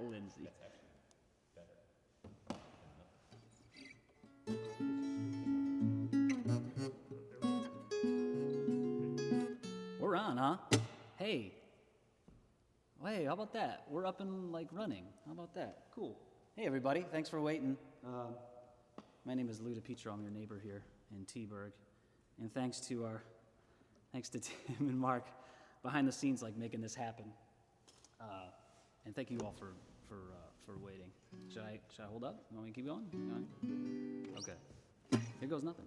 Lindsay. We're on, huh? Hey. Hey, how about that? We're up and running. How about that? Cool. Hey, everybody. Thanks for waiting. My name is Lou DePietro. I'm your neighbor here in T-Burg. And thanks to Tim and Mark behind the scenes, making this happen. And thank you all for waiting. Should I hold up? You want me to keep going? Okay. Here goes nothing.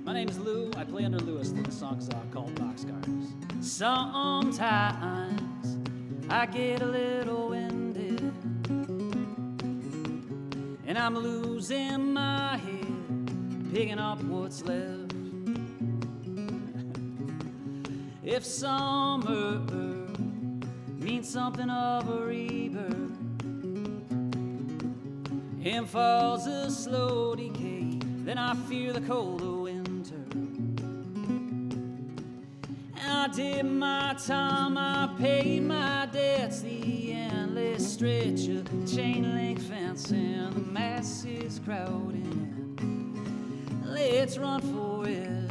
My name is Lou. I play under Louiston. The song's called Boxcars. Sometimes I get a little winded, and I'm losing my head, picking up what's left. If summer means something of a rebirth, and fall's a slow decay, then I fear the cold of winter. I did my time, I paid my debts, the endless stretch of chain link fence and the masses crowding in. Let's run for it,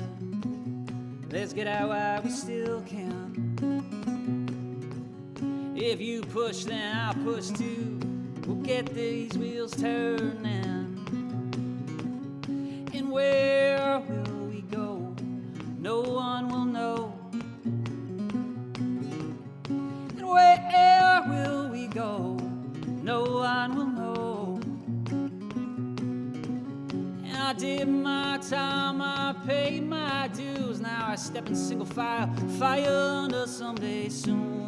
let's get out while we still can. If you push, then I push too. We'll get these wheels turning. And where will we go? No one will know. And where will we go? No one will know. And I did my time, I paid my dues. Now I step in single file, fire under someday soon.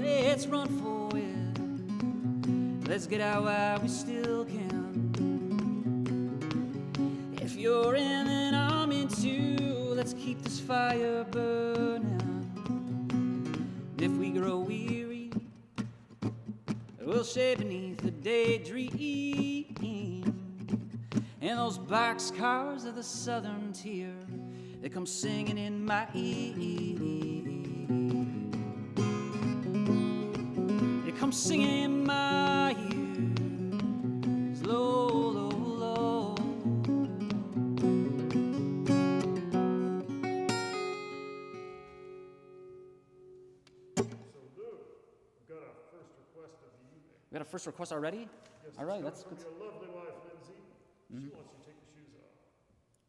Let's run for it, let's get out while we still can. If you're in and I'm in too, let's keep this fire burning. If we grow weary, we'll shade beneath the daydream. And those boxcars of the southern tier, they come singing in my ear. Come singing in my ears, low, low, low. So, Lou, we've got our first request of the evening. We got a first request already? Yes, all right, let's. From your lovely wife, Lindsay. She wants you to take your shoes off.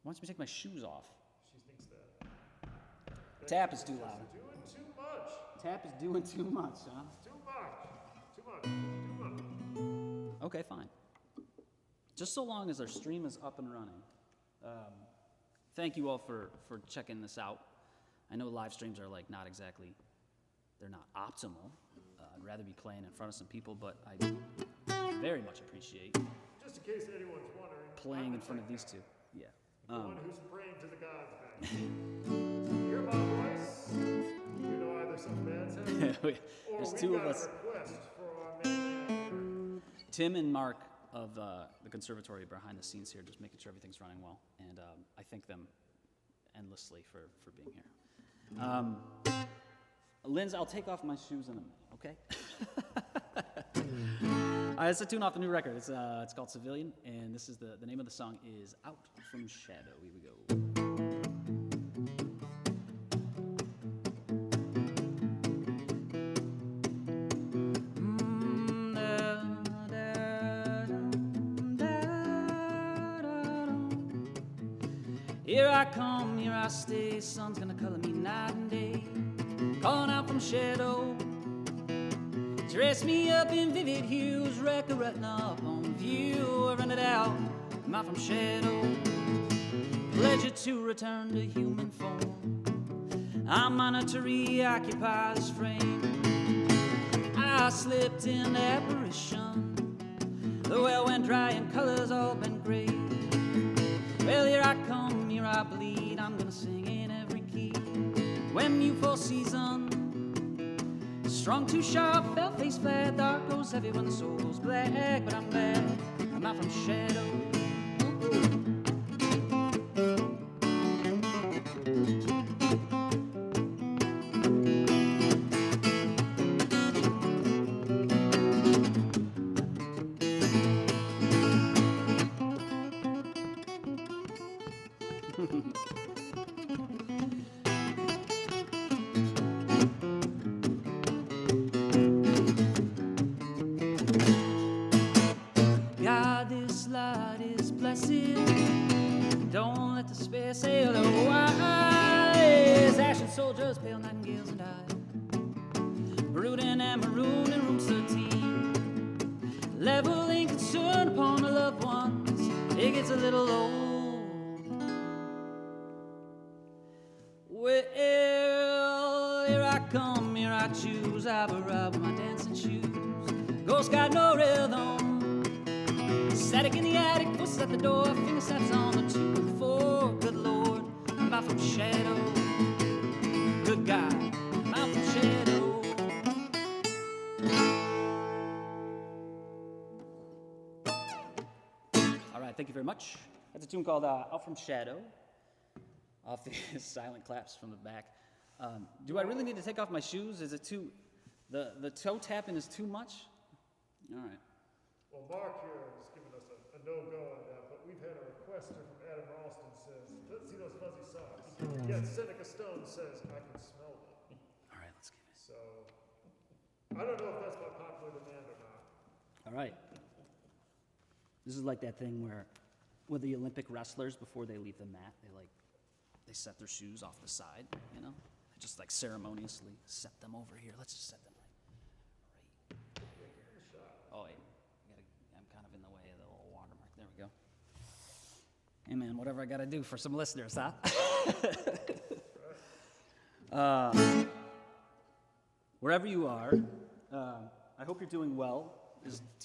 Wants me to take my shoes off. She thinks that. Tap is too loud. Doing too much. Tap is doing too much, huh? Too much. Okay, fine. Just so long as our stream is up and running. Thank you all for checking this out. I know live streams are not exactly, they're not optimal. I'd rather be playing in front of some people, but I very much appreciate just in case anyone's wondering, playing in front of these two. Yeah. The one who's praying to the gods back there. You hear my voice? You know either some man's head or There's we two got of us. a request for our man. Tim and Mark of the Conservatory behind the scenes here, just making sure everything's running well, and I thank them endlessly for being here. Linz, I'll take off my shoes in a minute, okay? It's a tune off the new record. It's called Civilian, and this is the name of the song is Out from Shadow. Here we go. Here I come, here I stay, sun's gonna color me night and day. Calling out from shadow, dress me up in vivid hues, record retina up on view. I run it out, I'm out from shadow. Pleasure to return to human form. I'm on to reoccupy this frame. I slipped in apparition. The well went dry and colors all been gray. Well, here I come, here I bleed. I'm gonna sing in every key. When you fall season, strong too sharp, fell face flat, dark goes heavy when the soul goes black. But I'm glad I'm out from shadow. God, this light is blessed. Don't let despair sail otherwise. Ashen soldiers, pale nightingales, and I, brooding and marooned in room 13, leveling concern upon the loved ones. It gets a little old. Well, here I come, here I choose. I've arrived with my dancing shoes. Ghost got no rhythm. Static in the attic, voices at the door, finger snaps on the 2 and 4. Good Lord, I'm out from shadow. Good God, I'm out from shadow. All right, thank you very much. That's a tune called Out from Shadow, off the silent claps from the back. Do I really need to take off my shoes? Is it too, the toe tapping is too much? All right. Well, Mark here has given us a no-go on that, but we've had a request here from Adam Ralston says, let's see those fuzzy socks. Yet Seneca Stone says, I can smell them. All right, let's get it. So, I don't know if that's by popular demand or not. All right. This is like that thing where with the Olympic wrestlers, before they leave the mat, they set their shoes off the side, you know? They just like ceremoniously set them over here. Let's just set them right here. Oh, wait. I'm kind of in the way of the little watermark. There we go. Hey, man, whatever I got to do for some listeners, huh? Wherever you are, I hope you're doing well.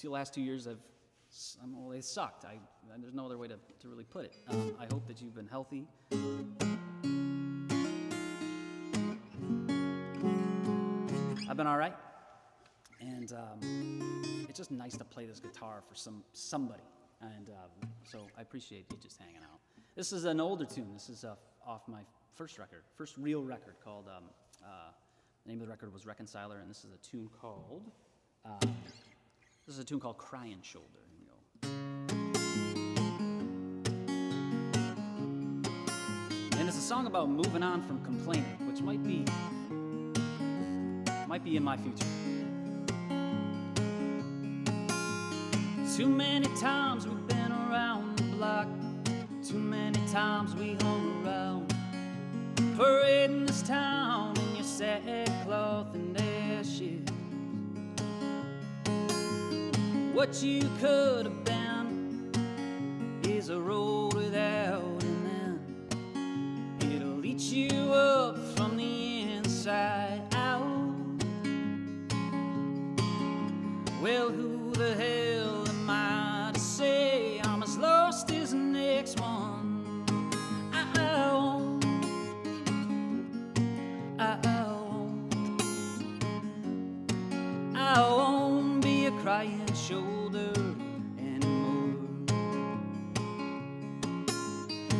The last 2 years they sucked. There's no other way to really put it. I hope that you've been healthy. I've been all right, and it's just nice to play this guitar for somebody, and so I appreciate you just hanging out. This is an older tune. This is off my first real record called. The name of the record was Reconciler, and this is a tune called. Crying Shoulder. Here we go. And it's a song about moving on from complaining, which might be in my future. Too many times we've been around the block. Too many times we hung around, parading this town in your sackcloth and ashes. What you could have been is a road without an end. It'll eat you up from the inside out. Well, who the hell am I to say I'm as lost as the next one? I won't be a crying shoulder anymore.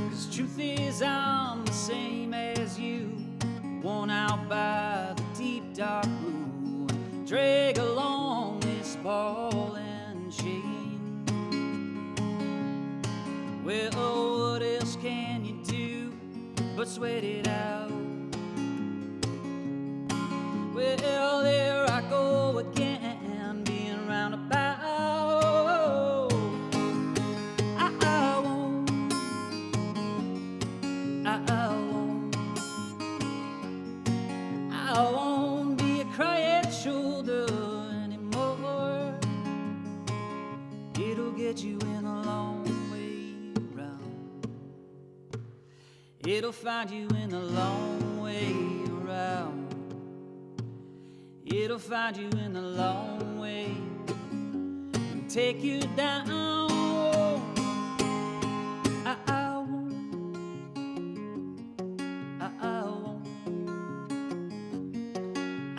'Cause truth is I'm the same as you, worn out by the deep dark blue, drag along this ball and chain. Well, what else can you do but sweat it out? Well, there I go again, being roundabout. I won't be a crying shoulder anymore. It'll get you in a long way around. It'll find you in a long way around. It'll find you in a long way and take you down.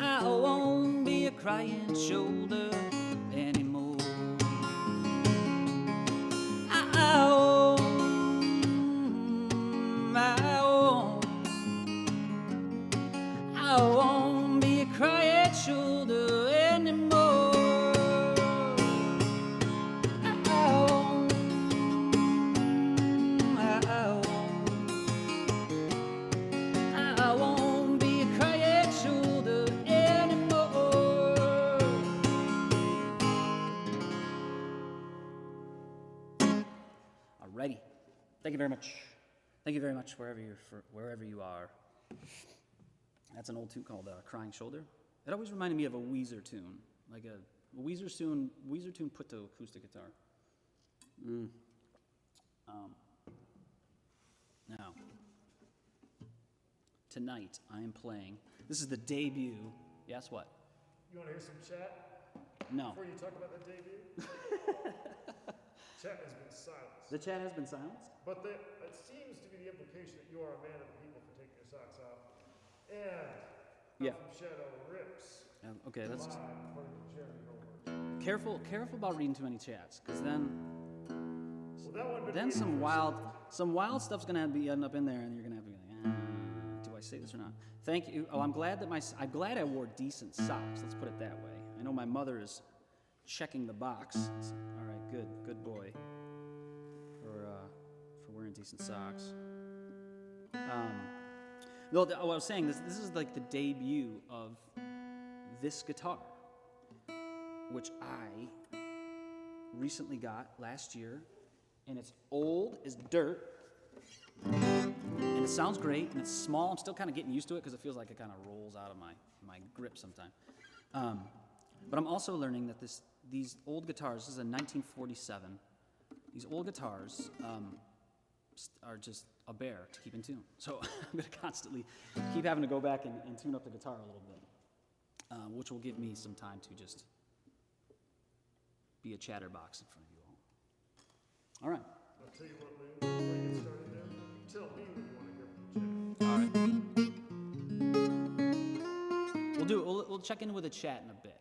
I won't be a crying shoulder anymore. I won't be a crying shoulder anymore. Thank you very much. Thank you very much wherever you are. That's an old tune called Crying Shoulder. It always reminded me of a Weezer tune, like a Weezer tune put to acoustic guitar. Now, tonight I am playing, this is the debut, yes, what? You want to hear some chat? No. Before you talk about the debut? Chat has been silenced. The chat has been silenced? But it seems to be the implication that you are a man of the people for taking your socks off. And from Shadow Rips. Okay, let's just... According to Jeremy Goldberg. Careful about reading too many chats, because then some wild stuff's gonna be end up in there, and you're gonna have to be like, do I say this or not? Thank you. Oh, I'm glad I wore decent socks. Let's put it that way. I know my mother is checking the box. All right, good boy. For wearing decent socks. No, I was saying this is like the debut of this guitar, which I recently got last year, and it's old as dirt, and it sounds great, and it's small. I'm still kind of getting used to it because it feels like it kind of rolls out of my grip sometimes. But I'm also learning that these old guitars, this is a 1947, these old guitars are just a bear to keep in tune. So I'm going to constantly keep having to go back and tune up the guitar a little bit, which will give me some time to just be a chatterbox in front of you all. All right. I'll tell you what, Lou, before you get started there, tell me what you want to hear from the chat. All right. We'll check in with the chat in a bit.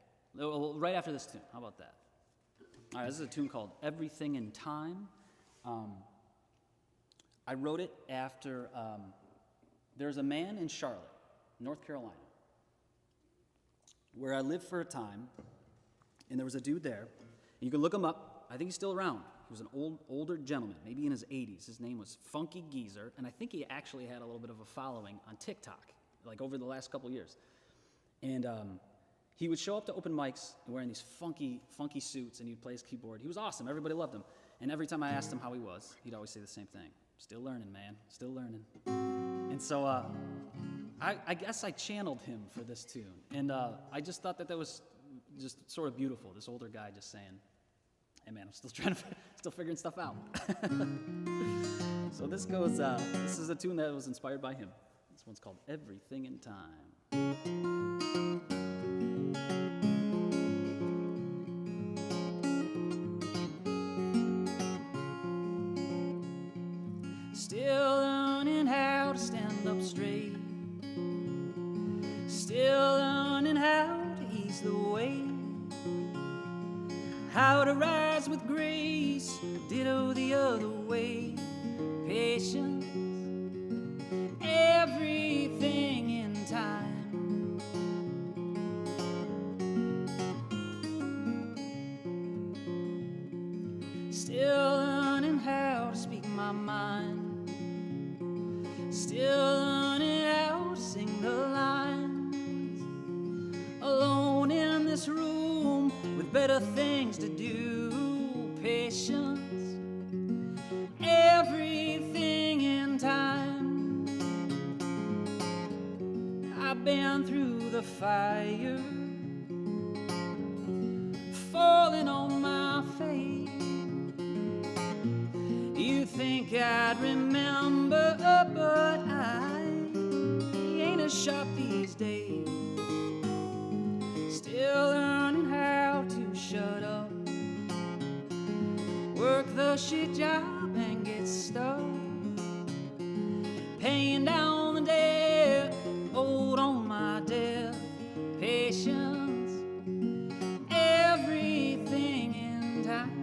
Right after this tune. How about that? All right, this is a tune called Everything in Time. I wrote it after, there's a man in Charlotte, North Carolina, where I lived for a time, and there was a dude there, and you can look him up. I think he's still around. He was an older gentleman, maybe in his 80s. His name was Funky Geezer, and I think he actually had a little bit of a following on TikTok, like over the last couple years. And he would show up to open mics wearing these funky suits, and he'd play his keyboard. He was awesome. Everybody loved him. And every time I asked him how he was, he'd always say the same thing. Still learning, man. Still learning. And so I guess I channeled him for this tune. And I just thought that was just sort of beautiful, this older guy just saying, hey, man, I'm still figuring stuff out. So this goes, this is a tune that was inspired by him. This one's called Everything in Time. Still learning how to stand up straight. Still learning how to ease the weight. How to rise with grace. Ditto the other way. Patience. Everything in time. Still learning how to speak my mind. Still learning how to sing the lines. Alone in this room with better things to do. Patience. Everything in time. I've been through the fire, falling on my face. You think I'd remember, but I ain't as sharp these days. Still learning how to shut up, work the shit job and get stuck, paying down the debt, hold on my debt, patience, everything in time.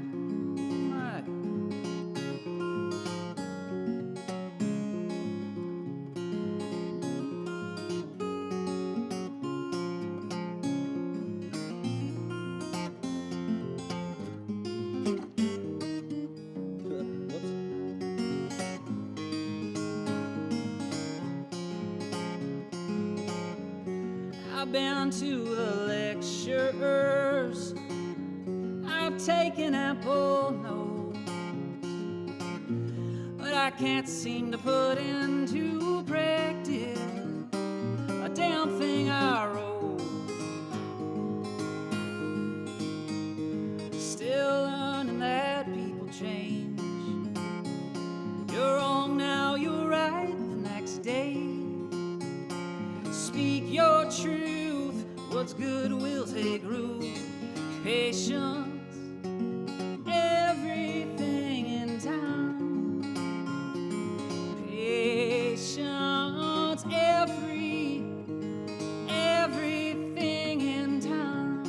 I've been to the lectures, I've taken ample notes, but I can't seem to put into practice a damn thing I wrote. Still learning that people change. You're wrong now, you're right the next day. Speak your truth, what's good will take root. Patience, everything in time. Patience, everything in time.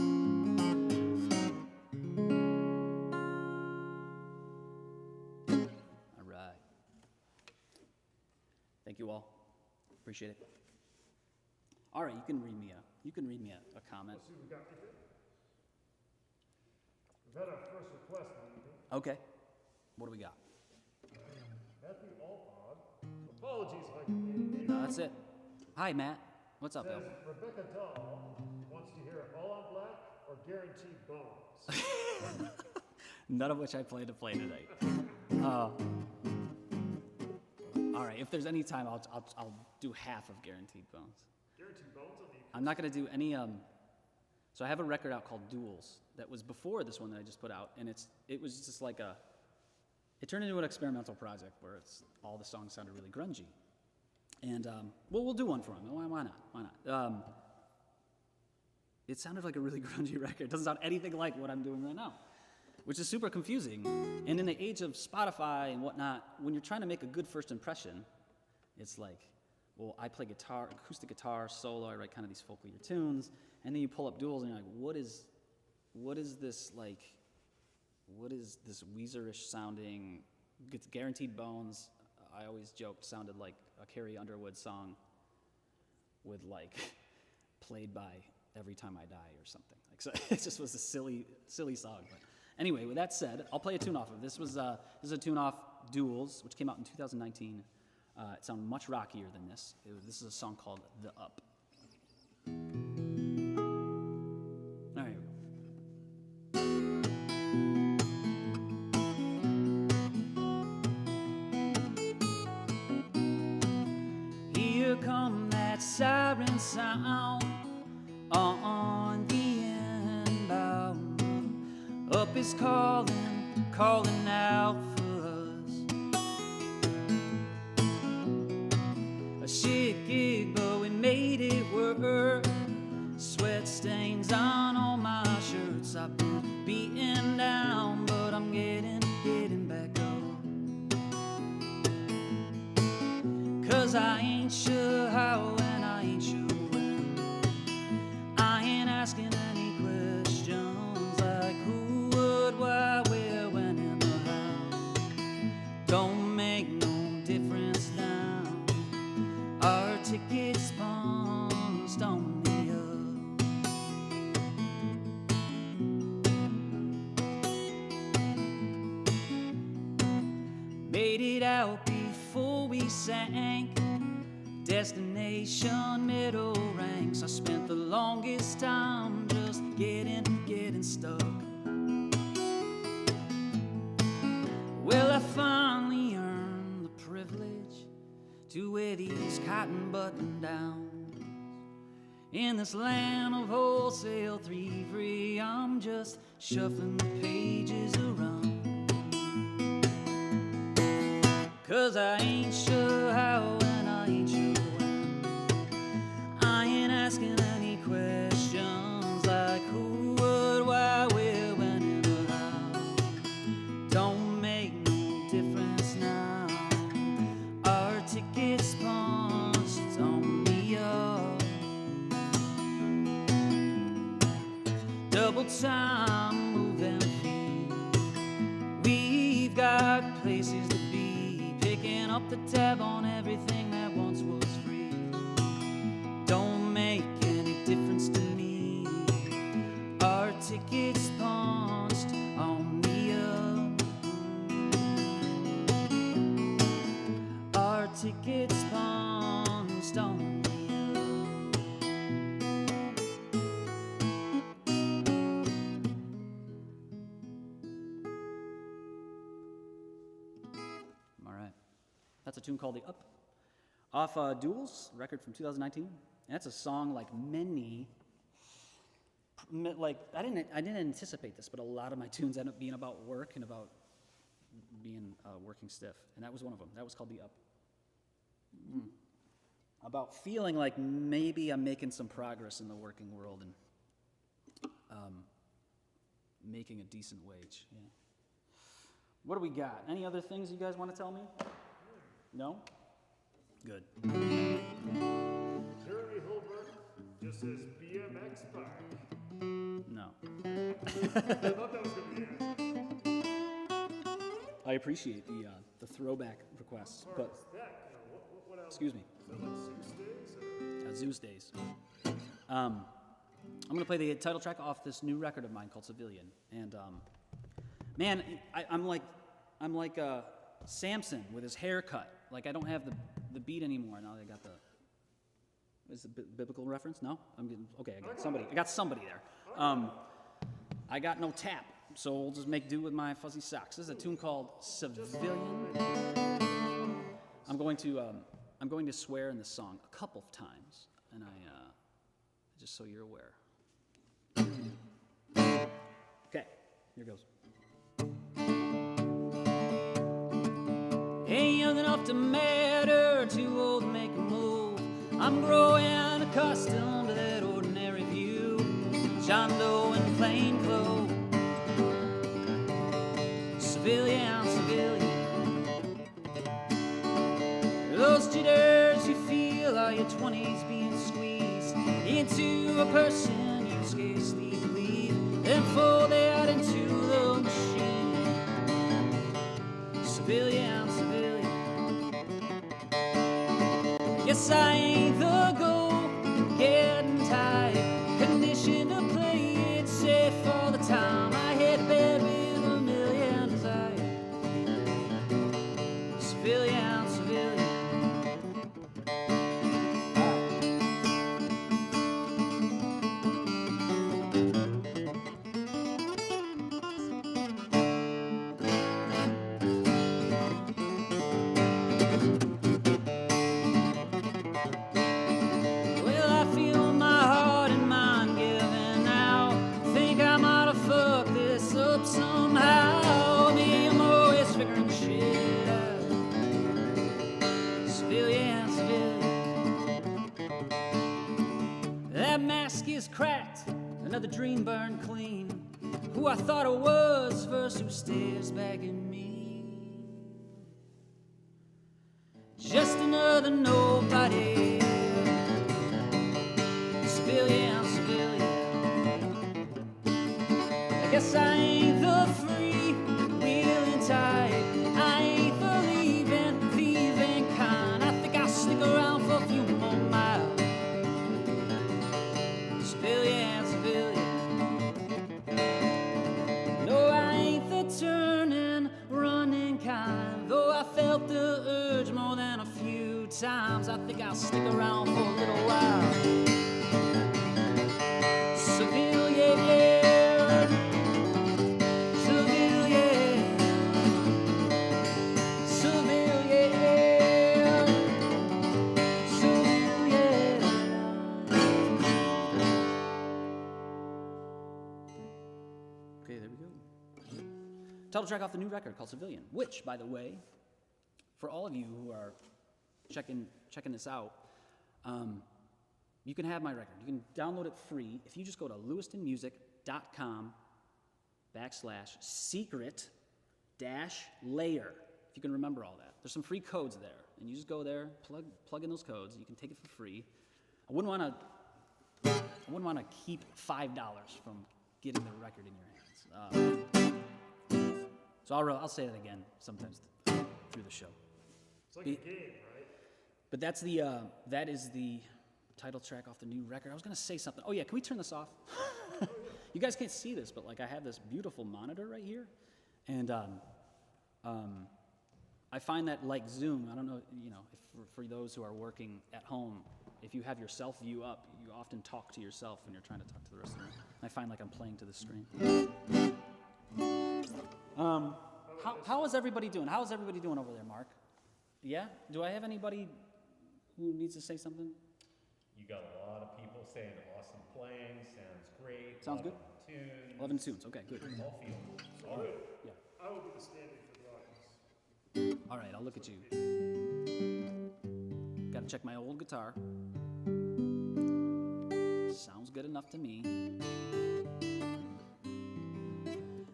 All right. Thank you all. Appreciate it. All right, you can read me a comment. Let's see what we got here. We've had our first request of the evening. Okay. What do we got? Happy All-Pod. Apologies if I can name No, that's it. Hi, Matt. What's up, Says Bill? Rebecca Dahl wants to hear All on Black or Guaranteed Bones. None of which I plan to play tonight. All right, if there's any time, I'll do half of Guaranteed Bones. Guaranteed Bones on the I'm not going to do any. So I have a record out called Duels that was before this one that I just put out, and it was just like it turned into an experimental project where all the songs sounded really grungy, and we'll do one for him. Why not? It sounded like a really grungy record. It doesn't sound anything like what I'm doing right now, which is super confusing. And in the age of Spotify and whatnot, when you're trying to make a good first impression, it's like, well, I play guitar, acoustic guitar, solo, I write kind of these folkier tunes, and then you pull up Duels and you're like, what is this like, what is this Weezer-ish sounding, Guaranteed Bones, I always joked, sounded like a Carrie Underwood song with like, played by Every Time I Die or something. Like, so it just was a silly song. But anyway, with that said, I'll play a tune off of it. This is a tune off Duels, which came out in 2019. It sounded much rockier than this. This is a song called The Up. All right, here we go. Here come that siren sound on the inbound. Up is calling out for us. A shit gig, but we made it work. Sweat stains on all my shirts. I've been beaten down, but I'm getting back up. 'Cause I ain't sure how and I ain't sure when. I ain't asking any questions like who, what, why, where, when, and the how. Don't make no difference now. Our tickets punched on the up. Made it out before we sank. Destination middle ranks. I spent the longest time just getting stuck. Well, I finally earned the privilege to wear these cotton button downs. In this land of wholesale thievery, I'm just shuffling the pages around. 'Cause I ain't sure how and I ain't sure when. I ain't asking any questions like who, what, why, where, when, and how. Don't make no difference now. Our tickets punched on the up. Double time, move them feet. We've got places to be, picking up the tab on everything that once was free. Don't make any difference to me. Our tickets punched on the up. Our tickets punched on the up. All right. tune called The Up off Duels, record from 2019. And that's a song like many, like I didn't anticipate this, but a lot of my tunes end up being about work and about being working stiff. And that was one of them. That was called The Up. About feeling like maybe I'm making some progress in the working world and making a decent wage. Yeah. What do we got? Any other things you guys want to tell me? No? Good. Jeremy Hilbert just says BMX bike. No. I thought that was going to be the answer. I appreciate the throwback requests, Or but is that, what else? excuse me. Is that like Zeus days? Or? Zeus Days. I'm going to play the title track off this new record of mine called Civilian. And man, I'm like Samson with his hair cut. Like I don't have the beat anymore. Now I got the. Is it a biblical reference? No, I'm getting okay. I got somebody there. I got no tap, so we'll just make do with my fuzzy socks. This is a tune called Civilian. I'm going to swear in this song a couple of times, and just so you're aware. Okay, here goes. Ain't young enough to matter, too old to make a move. I'm growing accustomed to that ordinary view. John Doe in plain clothes. Civilian. Those jitters you feel are your 20s being squeezed into a person you scarcely believe, then folded into the machine. Civilian. Yes, I ain't the goal, getting tired, conditioned to play it safe all the time. I hit bed with a million desires. Civilian. Somehow, me and Morose figuring shit out. Civilian. That mask is cracked, another dream burned clean. Who I thought I was versus who stares back at me. Just another nobody. Civilian. I guess I ain't the free-wheeling type. I ain't the leaving, thieving kind. I think I'll stick around for a few more miles. Civilian. No, I ain't the turning, running kind. Though I felt the urge more than a few times, I think I'll stick around for a little while. Civilian. Title track off the new record called Civilian, which, by the way, for all of you who are checking this out, you can have my record. You can download it free if you just go to lewistonmusic.com/secret-layer, if you can remember all that. There's some free codes there, and you just go there, plug in those codes, and you can take it for free. I wouldn't want to keep $5 from getting the record in your hands. So I'll say that again sometimes through the show. It's like a game, right? But that is the title track off the new record. I was gonna say something. Oh yeah, can we turn this off? You guys can't see this, but like I have this beautiful monitor right here, and I find that like Zoom. I don't know, if for those who are working at home, if you have your self view up, you often talk to yourself when you're trying to talk to the rest of the room. I find like I'm playing to the screen. How is everybody doing? How is everybody doing over there, Mark? Yeah? Do I have anybody who needs to say something? You got a lot of people saying awesome playing, sounds great. Sounds good. Tunes. 11 tunes. Okay, good. All fields. So All right. Yeah. I will be the stand-in for Rockets. All right, I'll look at you. Got to check my old guitar. Sounds good enough to me.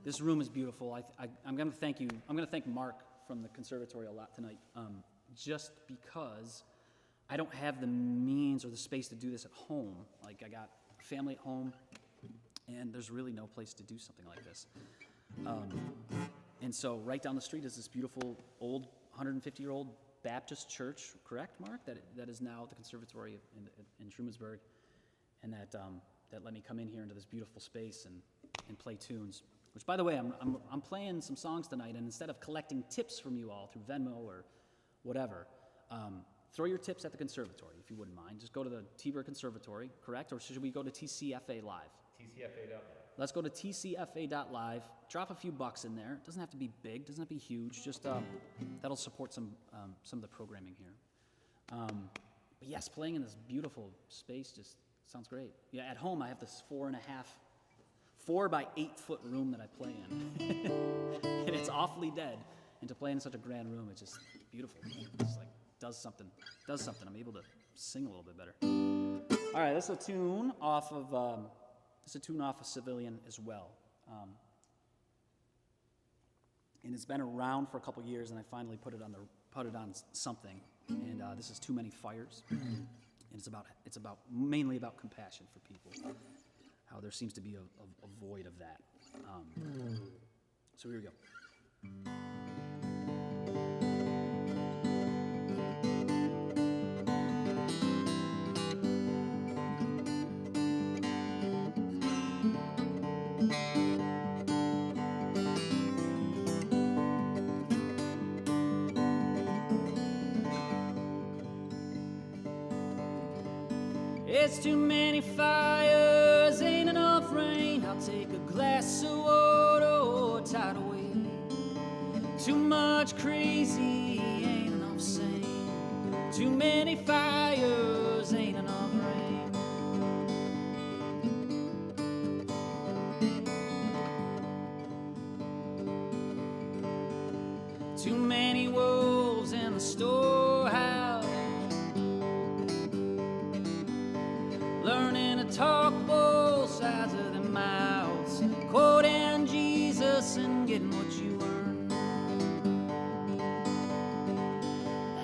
This room is beautiful. I'm going to thank you. I'm going to thank Mark from the Conservatory a lot tonight, just because I don't have the means or the space to do this at home. Like, I got a family at home, and there's really no place to do something like this. And so right down the street is this beautiful old 150-year-old Baptist church, correct, Mark? That is now the Conservatory in Trumansburg, and that let me come in here into this beautiful space and play tunes. Which, by the way, I'm playing some songs tonight, and instead of collecting tips from you all through Venmo or whatever, throw your tips at the Conservatory, if you wouldn't mind. Just go to the T-Bird Conservatory, correct? Or should we go to TCFA Live? TCFA.live. Let's go to TCFA.live. Drop a few bucks in there. It doesn't have to be big. Doesn't have to be huge. Just that'll support some of the programming here. But yes, playing in this beautiful space just sounds great. Yeah, at home I have this 4 by 8 foot room that I play in, and it's awfully dead. And to play in such a grand room, it's just beautiful. It's like does something. I'm able to sing a little bit better. All right, this is a tune off of Civilian as well, and it's been around for a couple years, and I finally put it on something. And this is Too Many Fires, and it's mainly about compassion for people. How there seems to be a void of that. So here we go. It's too many fires, ain't enough rain. I'll take a glass of water or a tidal wave. Too much crazy, ain't enough sane. Too many fires, ain't enough rain. Too many wolves in the storehouse, learning to talk both sides of their mouths, quoting Jesus and getting what you earn.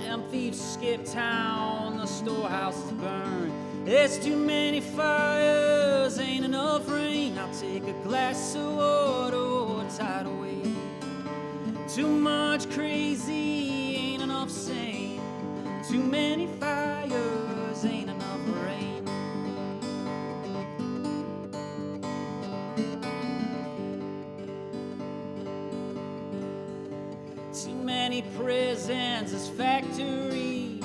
Them thieves skip town, the storehouse is burned. There's too many fires, ain't enough rain. I'll take a glass of water or a tidal wave. Too much crazy, ain't enough sane. Too many fires, ain't enough rain. Too many prisons as factories.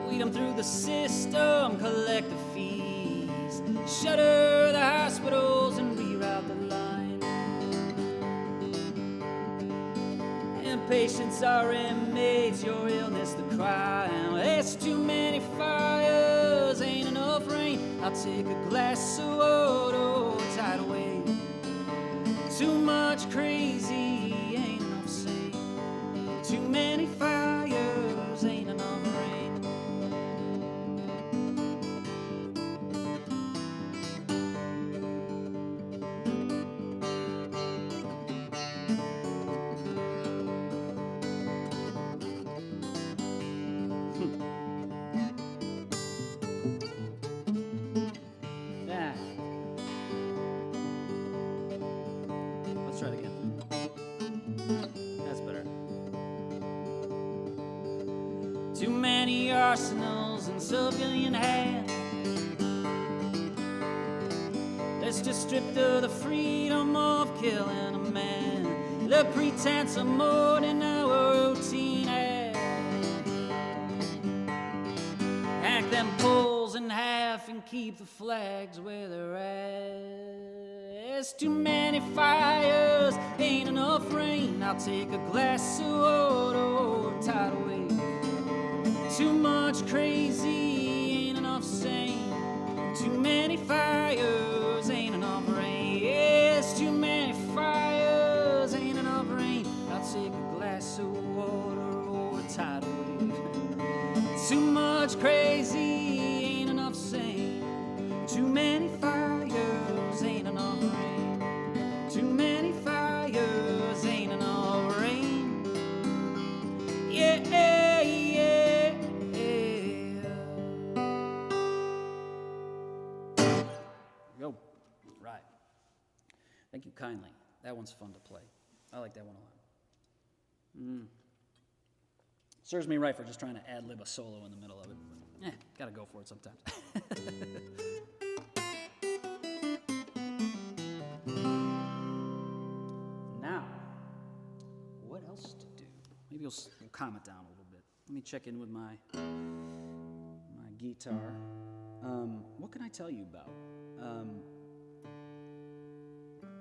Weed them through the system, collect the fees. Shutter the hospitals and reroute the line. Patients are inmates, your illness the crime. There's too many fires, ain't enough rain. I'll take a glass of water or a tidal wave. Too much crazy, ain't enough sane. Too many fires, ain't enough rain. Try it again. That's better. Too many arsenals in civilian hands. Let's just strip of the freedom of killing a man. The pretense of more than our routine act. Hack them poles in half and keep the flags where they're at. There's too many fires, ain't enough rain. I'll take a glass of water or a tidal wave. Too much crazy, ain't enough sane. Too many fires, ain't enough rain. Yes, too many fires, ain't enough rain. I'll take a glass of water or a tidal wave. Too much crazy, ain't enough sane. Too many fires, ain't enough rain. Too many fires, ain't enough rain. Yeah, yeah, yeah. Go. Right. Thank you kindly. That one's fun to play. I like that one a lot. Serves me right for just trying to ad-lib a solo in the middle of it. But, gotta go for it sometimes. Now, what else to do? Maybe we'll calm it down a little bit. Let me check in with my guitar. What can I tell you about?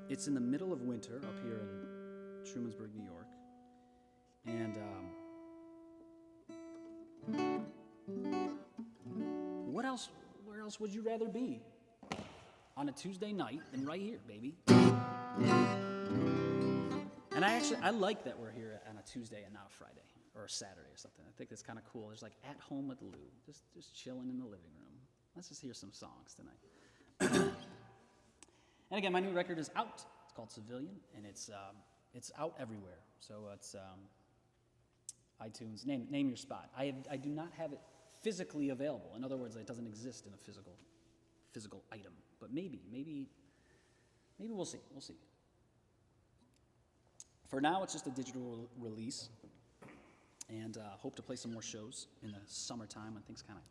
It's in the middle of winter up here in Trumansburg, New York. And where else would you rather be on a Tuesday night than right here, baby? And I like that we're here on a Tuesday and not a Friday or a Saturday or something. I think that's kind of cool. There's like at home with Lou, just chilling in the living room. Let's just hear some songs tonight. And again, my new record is out. It's called Civilian, and it's out everywhere. So it's iTunes. Name your spot. I do not have it physically available. In other words, it doesn't exist in a physical item. But maybe we'll see. We'll see. For now, it's just a digital release, and hope to play some more shows in the summertime when things kind of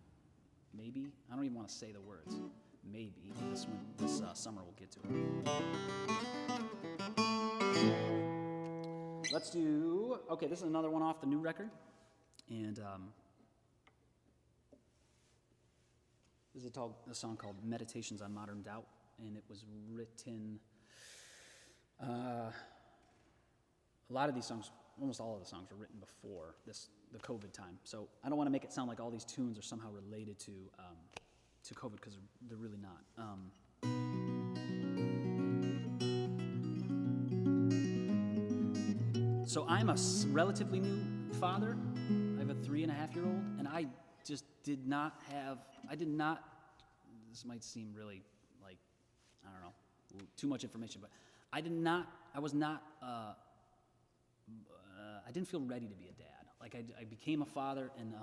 maybe. I don't even want to say the words. Maybe this summer we'll get to it. Let's do. Okay, this is another one off the new record, and this is a song called "Meditations on Modern Doubt," and it was written. A lot of these songs, almost all of the songs, were written before the COVID time. So I don't want to make it sound like all these tunes are somehow related to COVID, because they're really not. So I'm a relatively new father. I have a 3.5-year-old, and I did not. This might seem really like, I don't know, too much information, but I didn't feel ready to be a dad. Like I became a father and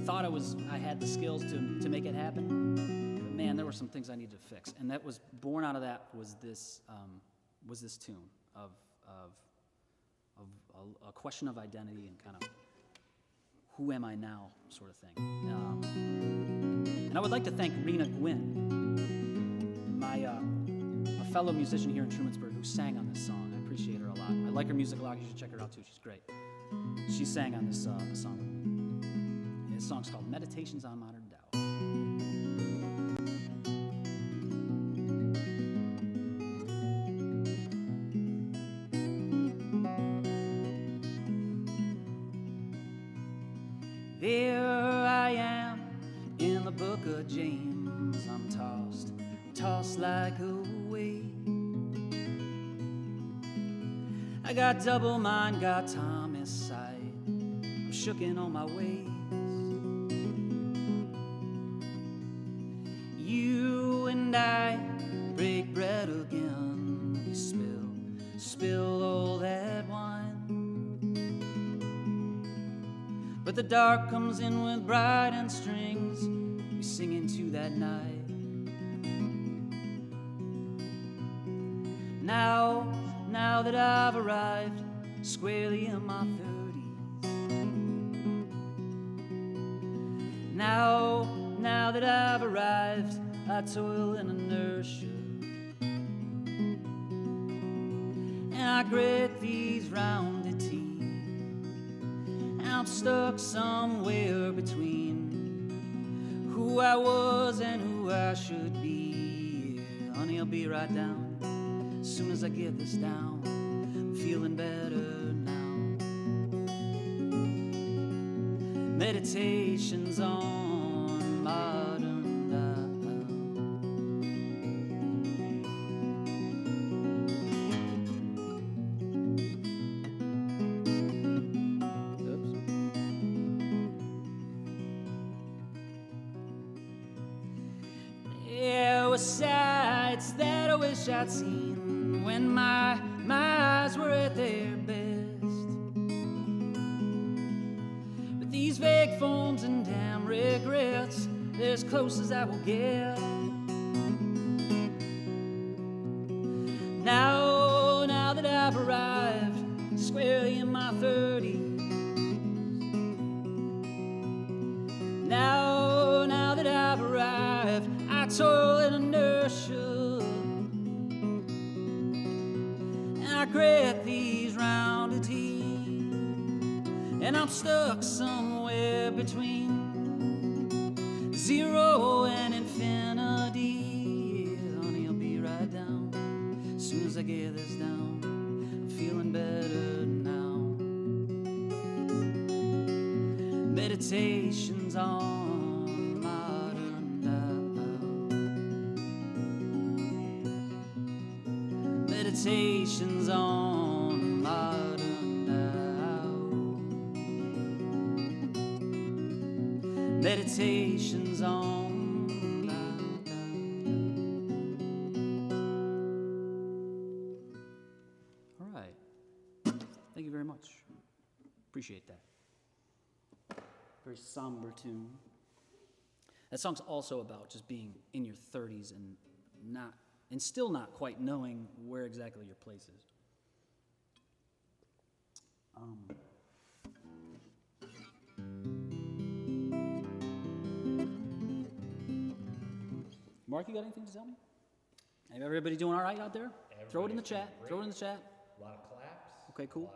thought I had the skills to make it happen. But man, there were some things I needed to fix, and that was born out of that was this tune of a question of identity and kind of who am I now sort of thing. And I would like to thank Rena Gwynn, a fellow musician here in Trumansburg who sang on this song. I appreciate her a lot. I like her music a lot. You should check her out too. She's great. She sang on this song with me. This song's called Meditations on Modern Doubt. There I am in the book of James. I'm tossed like a wave. I got double mind, got Thomas sight. I'm shook in all my ways. You and I break bread again. We spill all that wine. But the dark comes in with bright and strings. We sing into that night. Now that I've arrived squarely in my 30s. Now that I've arrived, I toil in inertia. And I grit these rounded teeth. And I'm stuck somewhere between who I was and who I should be. honey, I'll be right down. As soon as I get this down, I'm feeling better now. Meditations on modern love. There were sights that I wish I'd seen when my eyes were at their best. But these vague forms and damn regrets, they're as close as I will get. Now that I've arrived squarely in my 30s, now that I've arrived, I toil in inertia, and I grab these rounded teeth, and I'm stuck somewhere between 0 and infinity. Yeah, honey, I'll be right down. As soon as I get this down, I'm feeling better now. Meditations on modern doubt. Meditations on modern doubt. Meditations on doubt. All right. Thank you very much. Appreciate that. Very somber tune. That song's also about just being in your 30s and still not quite knowing where exactly your place is. Mark, you got anything to tell me? Everybody doing all right out there? Throw it in the chat. Great. Throw it in the chat. A lot of claps. Okay, cool. A lot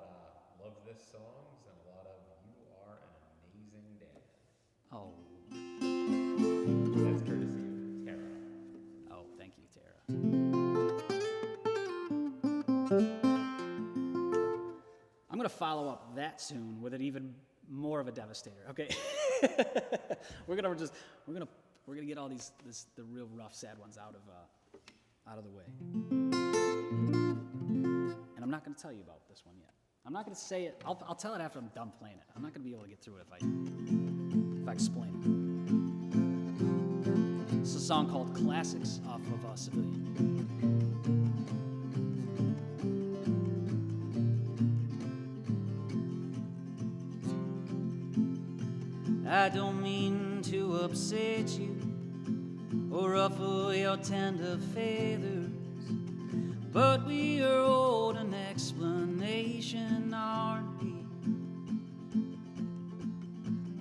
of love this songs and a lot of you are an amazing dad. Oh, That's courtesy of Tara. oh, thank you, Tara. I'm gonna follow up that soon with an even more of a devastator. Okay, we're gonna get all the real rough, sad ones out of the way. And I'm not gonna tell you about this one yet. I'm not gonna say it. I'll tell it after I'm done playing it. I'm not gonna be able to get through it if I explain it. It's a song called Classics off of Civilian. I don't mean to upset you or ruffle your tender feathers, but we are owed an explanation, aren't we?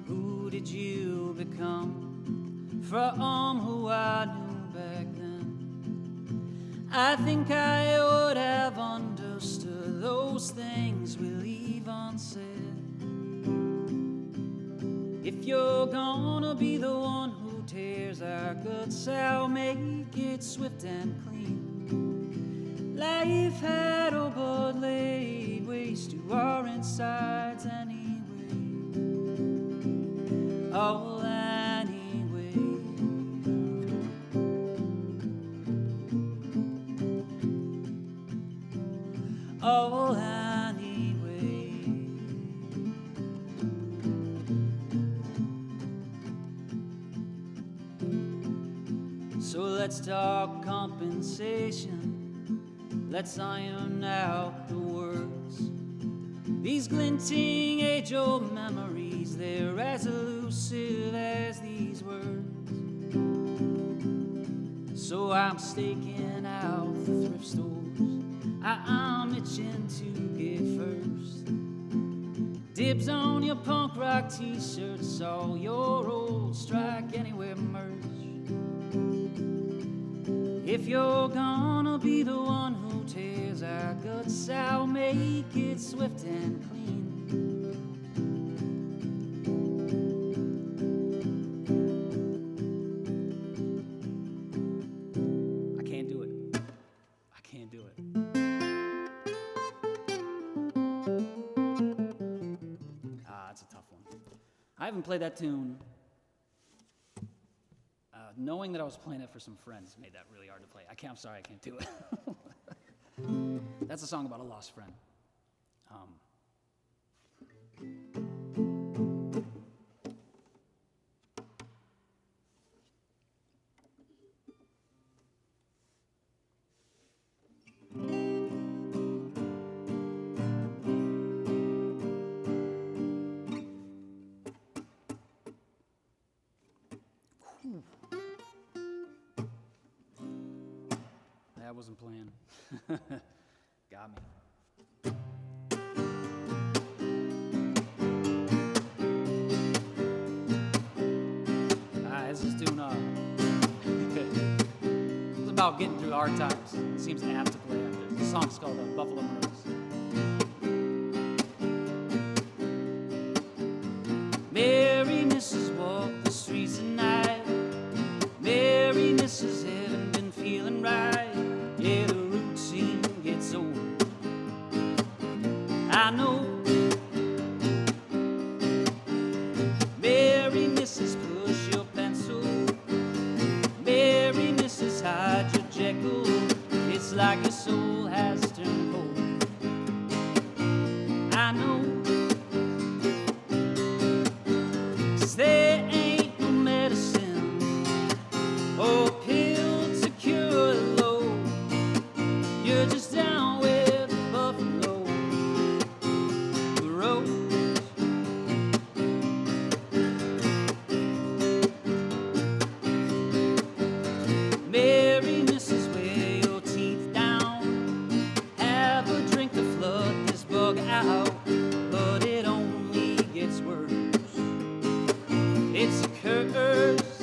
Who did you become from who I knew back then? I think I would have understood those things we leave unsaid. If you're gonna be the one who tears our guts out, make it swift and clean. Life had all but laid waste to our insides anyway. Oh, anyway. Oh, anyway. So let's talk compensation. Let's iron out the words. These glinting age-old memories, they're as elusive as these words. So I'm staking out the thrift stores I'm itching to get first. Dibs on your punk rock t-shirts, all your old Strike Anywhere merch. If you're gonna be the one who tears our guts out, make it swift and clean. I can't do it. I haven't played that tune. Knowing that I was playing it for some friends made that really hard to play. I'm sorry, I can't do it. That's a song about a lost friend. I wasn't playing. Got me. This is doing it's about getting through hard times. It seems apt to play after. The song's called Buffalo Morose. Mary Mrs. walk the streets at night. Mary Mrs. haven't been feeling right. Yeah, the routine gets old. I know. Mary Mrs. push your pencil. Mary Mrs. hide your Jekyll. It's like your soul has turned cold. I know. 'Cause there ain't no medicine or pill to cure the load. You're just down with the buffalo road. Mary Mrs. wear your teeth down. Have a drink to flood this bug out. But it only gets worse. It's a curse.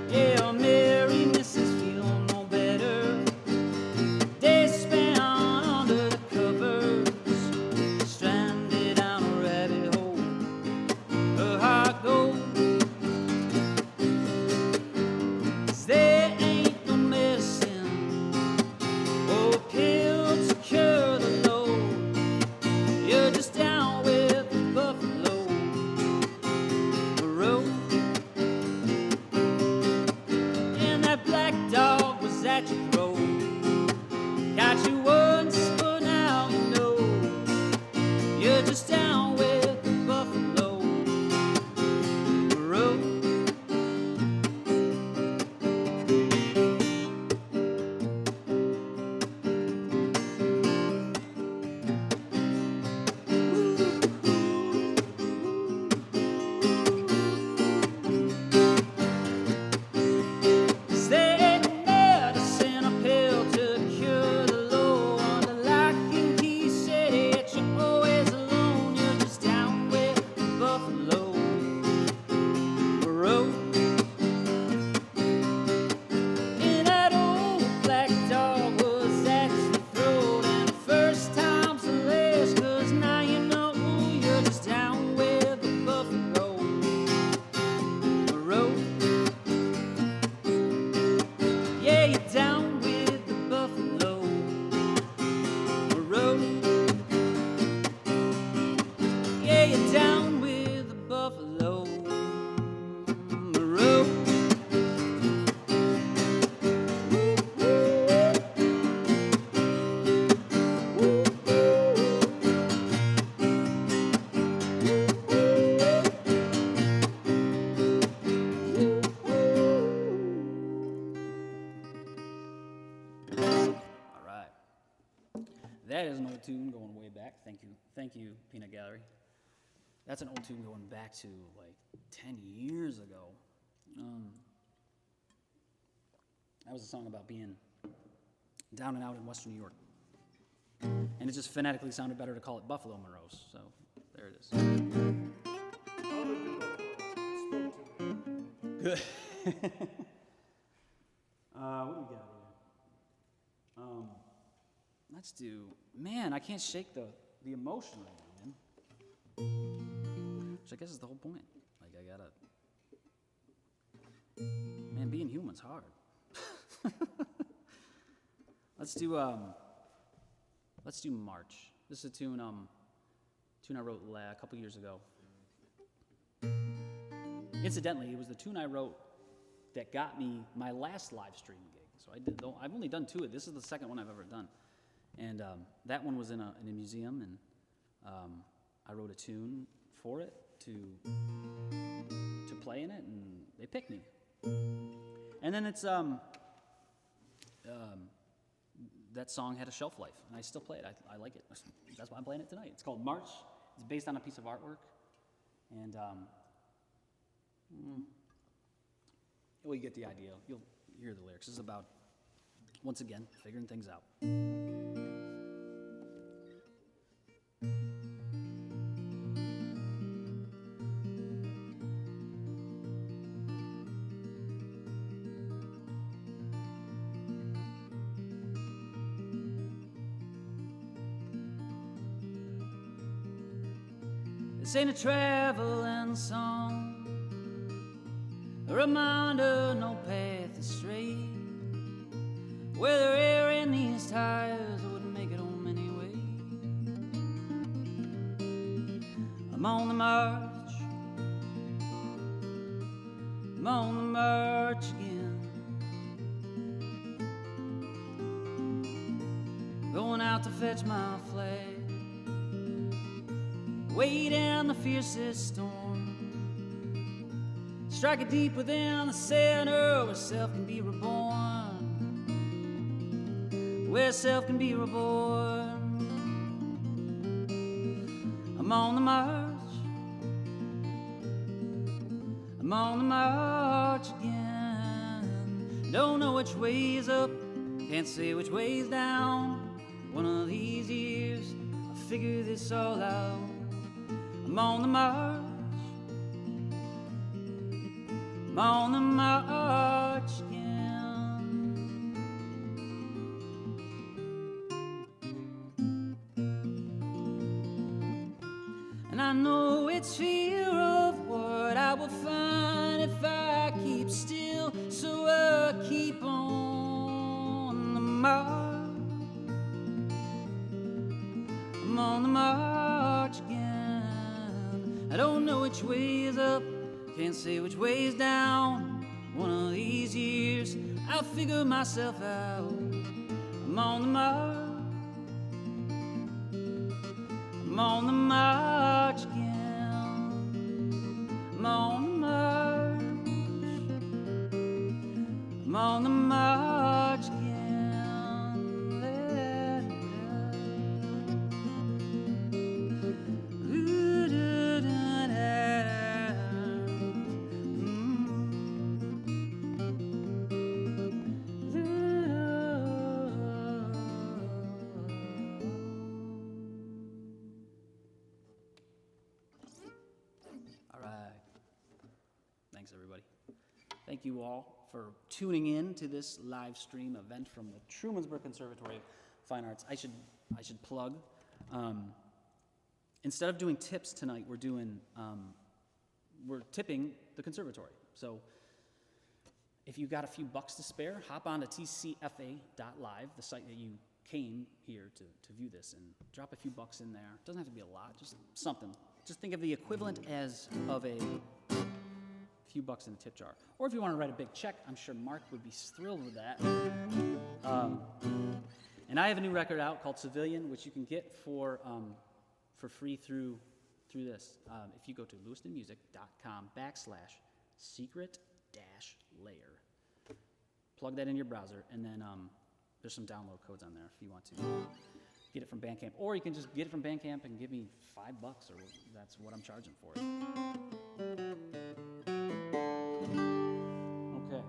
Yeah, Mary Mrs. feel no better. They spent under the covers, stranded down a rabbit hole. Her heart goes. 'Cause there ain't no medicine or pill to cure the load. You're just down with the buffalo road. And that black dog was at your throat. Got you once, but now you know. You're just down with the buffalo road. Cause there ain't no medicine or pill to cure the low. Under lock and key, said it, you're always alone. You're just down with the buffalo road. And that old black dog was at your throat. And the first time's the last, 'cause now you know you're just down with the buffalo road. Yeah, you're down with the buffalo road. Yeah, you're down with the buffalo road. All right. That is an old tune going way back. Thank you, Peanut Gallery. That's an old tune going back to like 10 years ago. That was a song about being down and out in Western New York. And it just phonetically sounded better to call it Buffalo Morose. So there it is. I'll look it up. It spoke to me. Good. What do we got here? Let's do. Man, I can't shake the emotion right now, man. Which I guess is the whole point. Like I gotta. Man, being human's hard. Let's do March. This is a tune I wrote a couple years ago. Incidentally, it was the tune I wrote that got me my last live stream gig. So I've only done 2 of it. This is the second one I've ever done. And that one was in a museum, and I wrote a tune for it to play in it, and they picked me. And then it's that song had a shelf life, and I still play it. I like it. That's why I'm playing it tonight. It's called March. It's based on a piece of artwork, and well, you get the idea. You'll hear the lyrics. This is about, once again, figuring things out. This ain't a traveling song, a reminder no path is straight. Where the air in these tires wouldn't make it home anyway. I'm on the march, I'm on the march again. Going out to fetch my flag, way down the fiercest storm. Strike it deep within the center where self can be reborn. Where self can be reborn. I'm on the march, I'm on the march again. Don't know which way's up, can't say which way's down. One of these years I'll figure this all out. I'm on the march, I'm on the march again. And I know it's fear of what I will find if I keep still, so I keep on the march. I'm on the march again. I don't know which way is up, can't say which way is down. One of these years I'll figure myself out. I'm on the march, I'm on the march again. I'm on the march, I'm on the march again. Thank you all for tuning in to this live stream event from the Trumansburg Conservatory of Fine Arts. I should plug. Instead of doing tips tonight, we're tipping the conservatory. So if you got a few bucks to spare, hop on to tcfa.live, the site that you came here to view this, and drop a few bucks in there. It doesn't have to be a lot, just something. Just think of the equivalent of a few bucks in a tip jar. Or if you want to write a big check, I'm sure Mark would be thrilled with that. And I have a new record out called Civilian, which you can get for free through this. If you go to lewistonmusic.com/secret-layer. Plug that in your browser, and then there's some download codes on there if you want to get it from Bandcamp. Or you can just get it from Bandcamp and give me $5, or that's what I'm charging for it. Okay.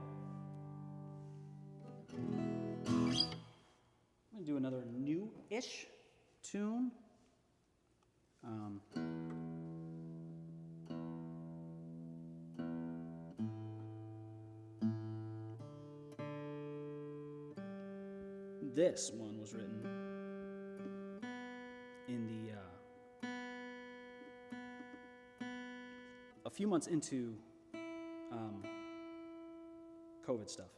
I'm going to do another new-ish tune. This one was written in the a few months into COVID stuff.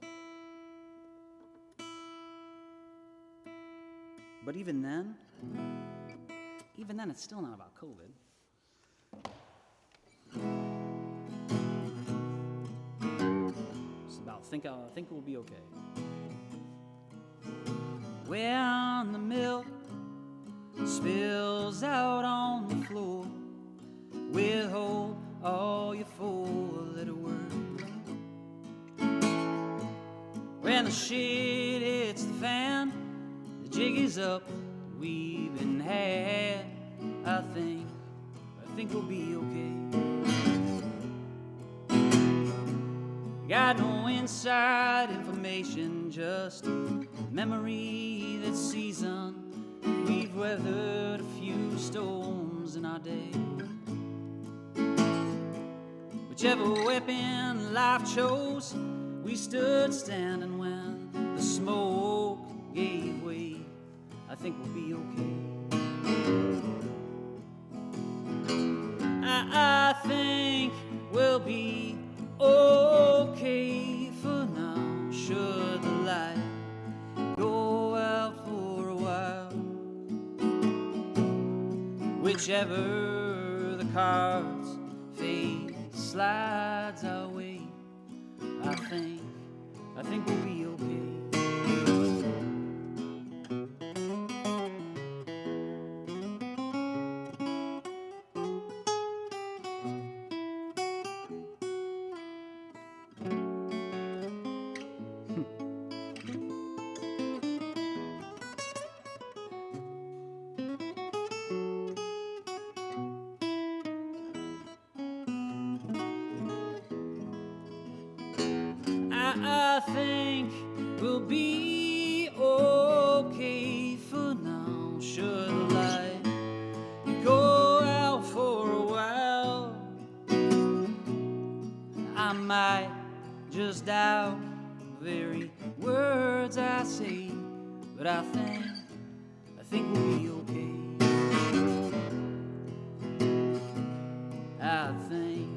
But even then, it's still not about COVID. think we'll be okay. When the milk spills out on the floor, withhold all your four-letter words. When the shit hits the fan, the jig is up, we've been had. I think we'll be okay. Got no inside information, just memory that's seasoned. We've weathered a few storms in our day. Whichever weapon life chose, we stood standing when the smoke gave way. I think we'll be okay. I think we'll be okay for now. Should the light go out for a while, whichever the cards fate slides our way, I think we'll be okay. I think we'll be okay for now. Should the light go out for a while, I might just doubt the very words I say, but I think we'll be okay. I think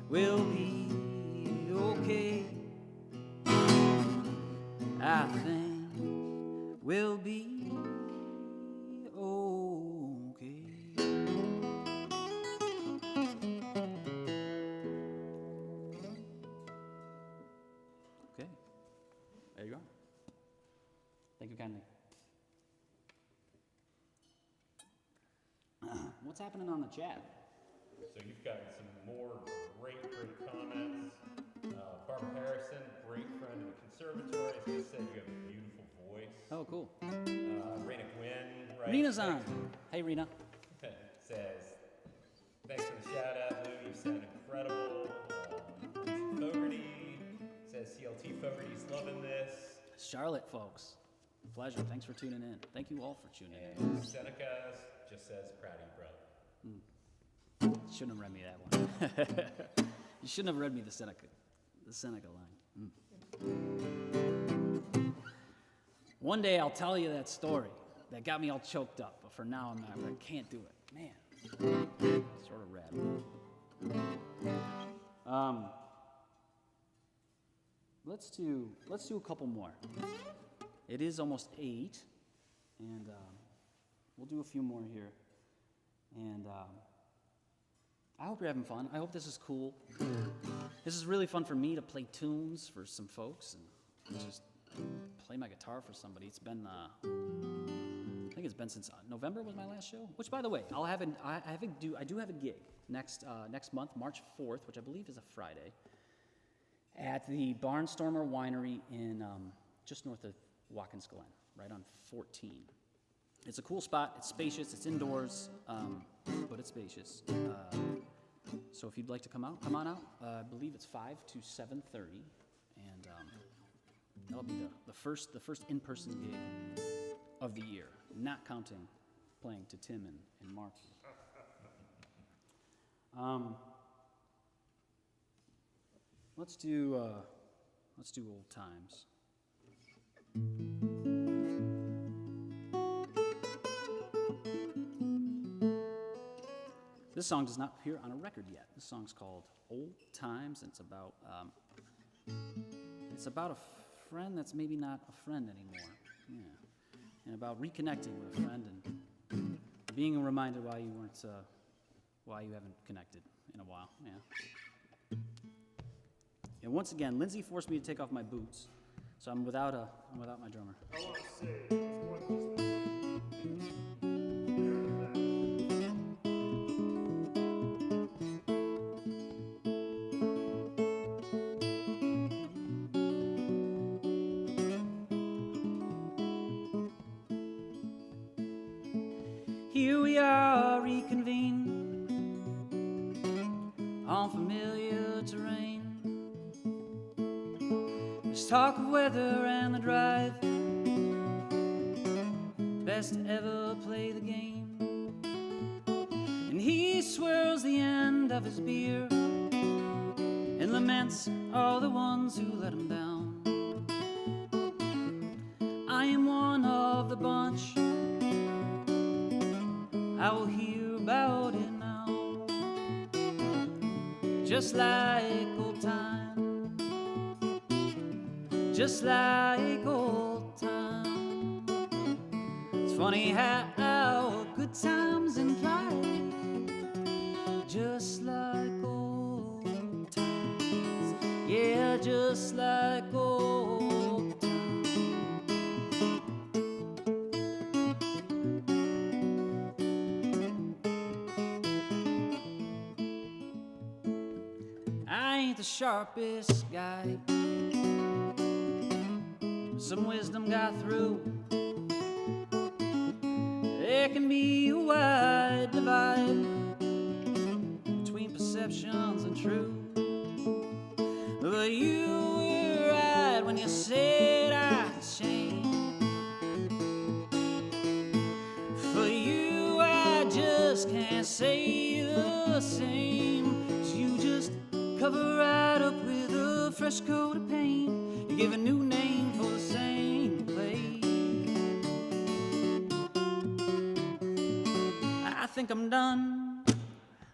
we'll be okay. I think we'll be okay. Okay, there you go. Thank you kindly. What's happening on the chat? So you've gotten some more great comments. Barbara Harrison, great friend of the Conservatory, just said you have a beautiful voice. Oh, cool. Rena Gwynn, right? Rena's on. Hey, Rena. Says, thanks for the shout out, Lou. You sound incredible. Fogarty says CLT Fogarty's loving this. Charlotte, folks. Pleasure. Thanks for tuning in. Thank you all for tuning in. And Seneca just says, proud of you, brother. Shouldn't have read me that one. You shouldn't have read me the Seneca line. One day I'll tell you that story that got me all choked up, but for now I can't do it. Man, sort of rad. Let's do a couple more. It is almost 8, and we'll do a few more here. And I hope you're having fun. I hope this is cool. This is really fun for me to play tunes for some folks and just play my guitar for somebody. It's been, I think it's been since November was my last show. Which, by the way, I do have a gig next month, March 4th, which I believe is a Friday, at the Barnstormer Winery in just north of Watkins Glen, right on 14. It's a cool spot. It's spacious. It's indoors, but it's spacious. So if you'd like to come on out. I believe it's 5 to 7:30, and that'll be the first in-person gig of the year, not counting playing to Tim and Mark. Let's do Old Times. This song does not appear on a record yet. This song's called Old Times, and it's about a friend that's maybe not a friend anymore. Yeah. And about reconnecting with a friend and being reminded why you haven't connected in a while. Yeah. And once again, Lindsay forced me to take off my boots, so I'm without my drummer. I want to say it's more than just that. They're the best. Here we are reconvened on familiar terrain. There's talk of weather and the drive. Best to ever play the game. And he swirls the end of his beer and laments all the ones who let him down. I am one of the bunch. I will hear about it now. Just like old times, just like old times. It's funny how good times imply, just like old times. Yeah, just like old times. I ain't the sharpest guy. Some wisdom got through. There can be a wide divide between perceptions and truth. But you were right when you said I could change. For you I just can't say the same. So you just cover right up with a fresh coat of paint. You give a new name for the same place. I think I'm done.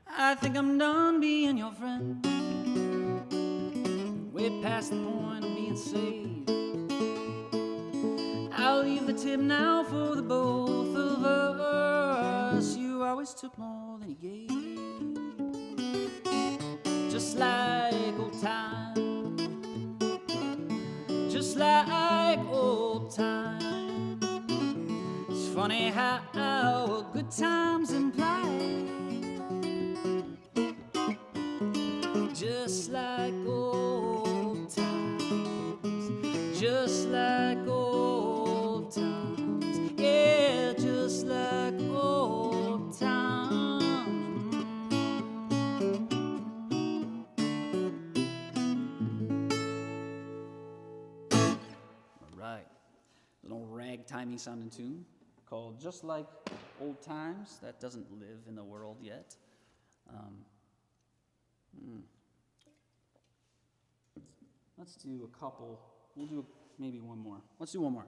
I think I'm done being your friend. Way past the point of being saved. I'll leave the tip now for the both of us. You always took more than you gave. Just like old times, just like old times. It's funny how good times imply, just like old times, just like old times. Yeah, just like old times. Right. An old ragtimey sounding tune called Just Like Old Times. That doesn't live in the world yet. Let's do a couple. We'll do maybe one more. Let's do one more.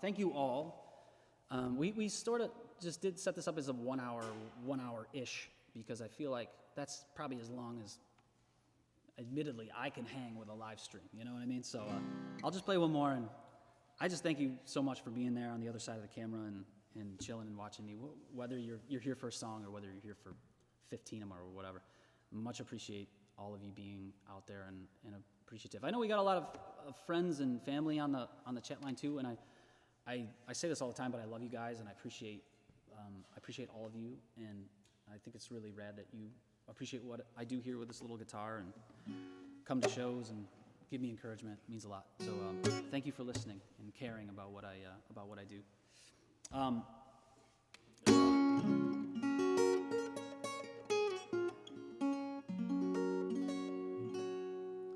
Thank you all. We sort of just did set this up as a 1 hour-ish, because I feel like that's probably as long as, admittedly, I can hang with a live stream, you know what I mean? So I'll just play one more, and I just thank you so much for being there on the other side of the camera and chilling and watching me, whether you're here for a song or whether you're here for 15 of them or whatever. Much appreciate all of you being out there and appreciative. I know we got a lot of friends and family on the chat line too, and I say this all the time, but I love you guys, and I appreciate all of you, and I think it's really rad that you appreciate what I do here with this little guitar and come to shows and give me encouragement. It means a lot. So thank you for listening and caring about what I do.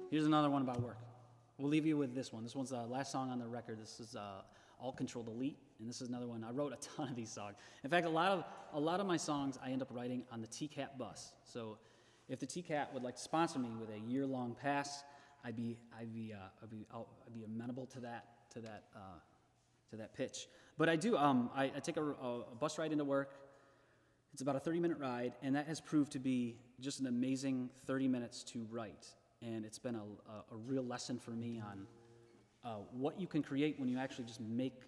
Here's another one about work. We'll leave you with this one. This one's the last song on the record. This is All Control Delete, and this is another one. I wrote a ton of these songs. In fact, a lot of my songs I end up writing on the TCAT bus. So if the TCAT would like to sponsor me with a year-long pass, I'd be amenable to that pitch. But I do. I take a bus ride into work. It's about a 30-minute ride, and that has proved to be just an amazing 30 minutes to write. And it's been a real lesson for me on what you can create when you actually just make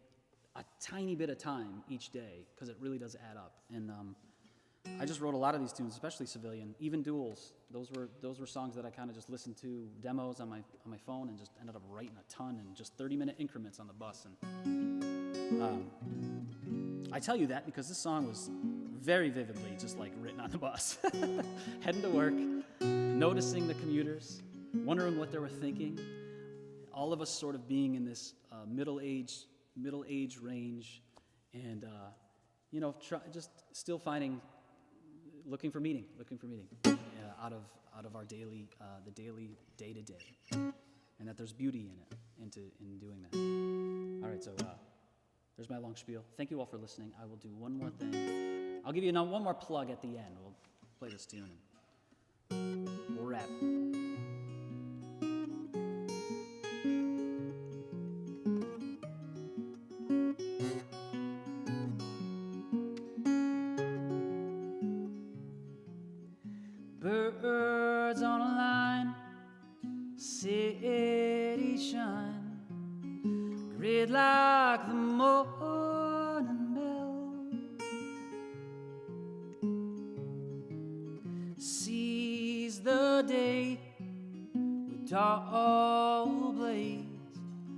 a tiny bit of time each day, because it really does add up. And I just wrote a lot of these tunes, especially Civilian, even Duels. Those were songs that I kind of just listened to demos on my phone and just ended up writing a ton in just 30-minute increments on the bus. And I tell you that because this song was very vividly just like written on the bus, heading to work, noticing the commuters, wondering what they were thinking. All of us sort of being in this middle age range, and just still looking for meaning out of our daily day to day, and that there's beauty in it, in doing that. All right, so there's my long spiel. Thank you all for listening. I will do one more thing. I'll give you one more plug at the end. We'll play this tune and we'll wrap. Birds on a line, city shine, grid like the morning bell. Seize the day with dull blaze,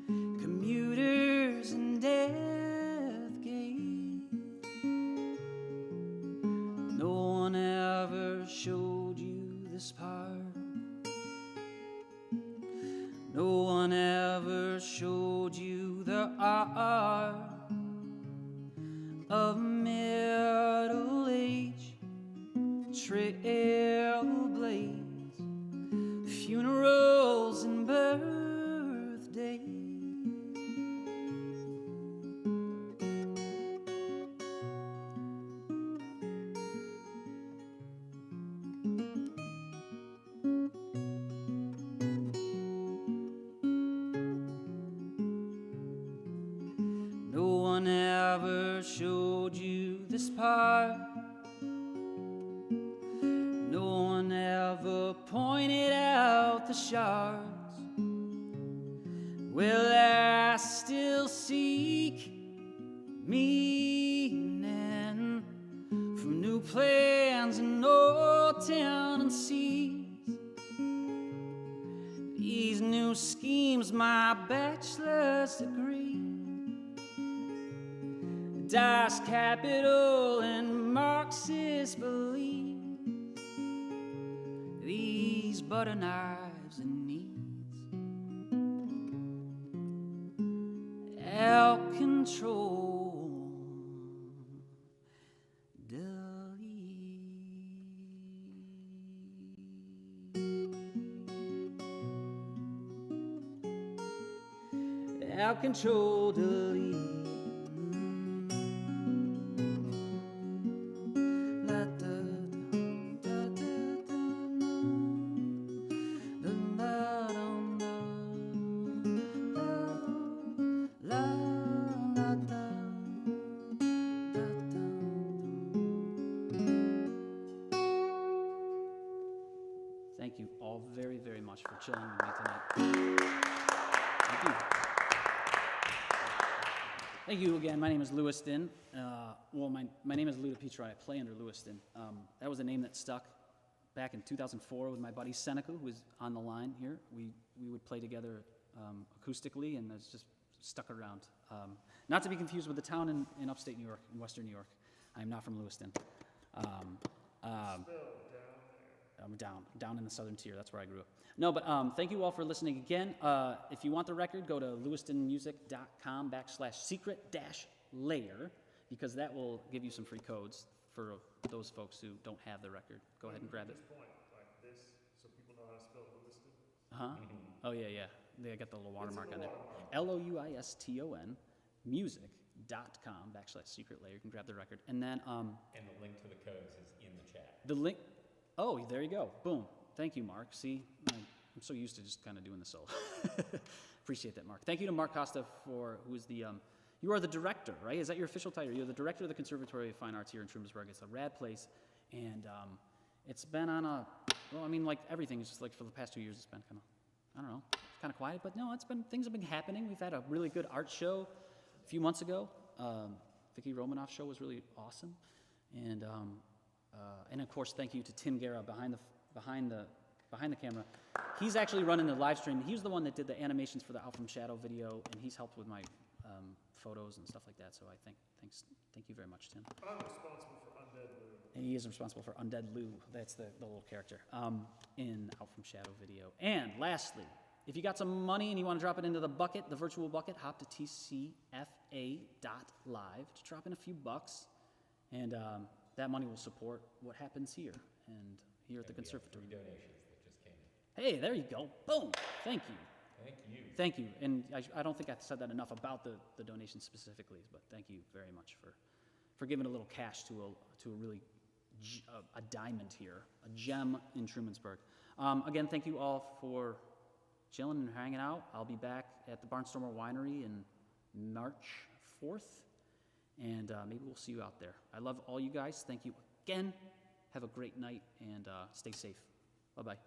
commuters and death gaze. No one ever showed you this part. No one ever showed you the art of middle age, trailblaze, funerals and birthdays. No one ever showed you this part. No one ever pointed out the shards. Well, I still seek meaning from new plans in old town and seas. These new schemes, my bachelor's degree, Das Capital and Marxist beliefs, these butter knives and needs, out control, delete, out control, delete. Thank you all very, very much for chilling with me tonight. Thank you. Thank you again. My name is Louiston. My name is Luda Petri. I play under Louiston. That was a name that stuck back in 2004 with my buddy Seneca, who is on the line here. We would play together acoustically, and it's just stuck around. Not to be confused with the town in upstate New York, in western New York. I am not from Louiston. I'm down in the southern tier. That's where I grew up. No, but thank you all for listening again. If you want the record, go to lewistonmusic.com/secret-layer, because that will give you some free codes for those folks who don't have the record. Go ahead and grab it. Point like this, so people know how to spell Lewiston. Oh yeah. They got the little watermark on there. LOUISTON music.com/secret-layer. You can grab the record, and then and the link to the codes is in the chat. The link. Oh, there you go. Boom. Thank you, Mark. See, I'm so used to just kind of doing this solo. Appreciate that, Mark. Thank you to Mark Costa who is the, you are the director, right? Is that your official title? You're the director of the Conservatory of Fine Arts here in Trumansburg. It's a rad place, and it's been on like everything is just like for the past 2 years, it's been kind of, I don't know, kind of quiet, but no, things have been happening. We've had a really good art show a few months ago. Vicky Romanoff's show was really awesome, and And of course, thank you to Tim Guerra behind the camera. He's actually running the live stream. He was the one that did the animations for the Out from Shadow video, and he's helped with my photos and stuff like that. So I thank you very much, Tim. I'm responsible for Undead Lou. And he is responsible for Undead Lou. That's the little character in Out from Shadow video. And lastly, if you got some money and you want to drop it into the bucket, the virtual bucket, hop to tcfa.live to drop in a few bucks, and that money will support what happens here and here at the Conservatory. 3 donations that just came in. Hey, there you go. Boom. Thank you. Thank you. Thank you. And I don't think I said that enough about the donations specifically, but thank you very much for giving a little cash to a really a diamond here, a gem in Trumansburg. Again, thank you all for chilling and hanging out. I'll be back at the Barnstormer Winery in March 4th, and maybe we'll see you out there. I love all you guys. Thank you again. Have a great night, and stay safe. Bye-bye.